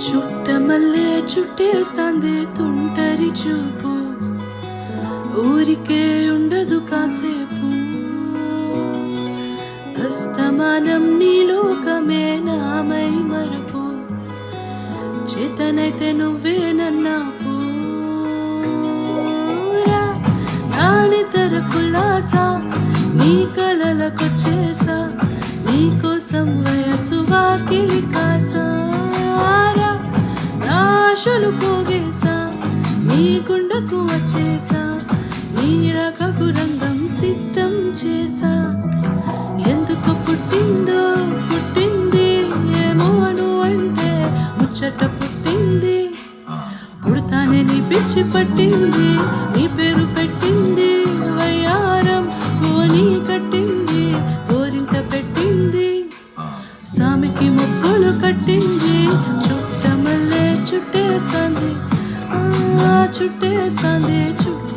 చుట్టమల్లే చుట్టేస్తాంది తుంటరి చూపు, ఊరికే ఉండదు కాసేపు. అస్తమానం నీ లోకమే నామై మరపు, చేతనైతే నువ్వే నన్నాపు. నానితర కులాసా నీ కలలకొచ్చేసా, నీకోసం వయసు వాకిలి కాసా. ఆశలు పోగేసా నీ గుండెకు వచ్చేసా, నీ రకకు రంగం సిద్ధం చేసా. ఎందుకు పుట్టిందో పుట్టింది ఏమో అను అంటే ముచ్చట పుట్టింది. పుడతానే నీ పిచ్చి పట్టింది, నీ పేరు పెట్టింది వయ్యారం ఓని కట్టింది, ఓరింట పెట్టింది సామికి మొక్కులు కట్టింది. చుట్టమల్లే చుట్టేస్తాంది చుట్టేస్తాంది చుట్టూ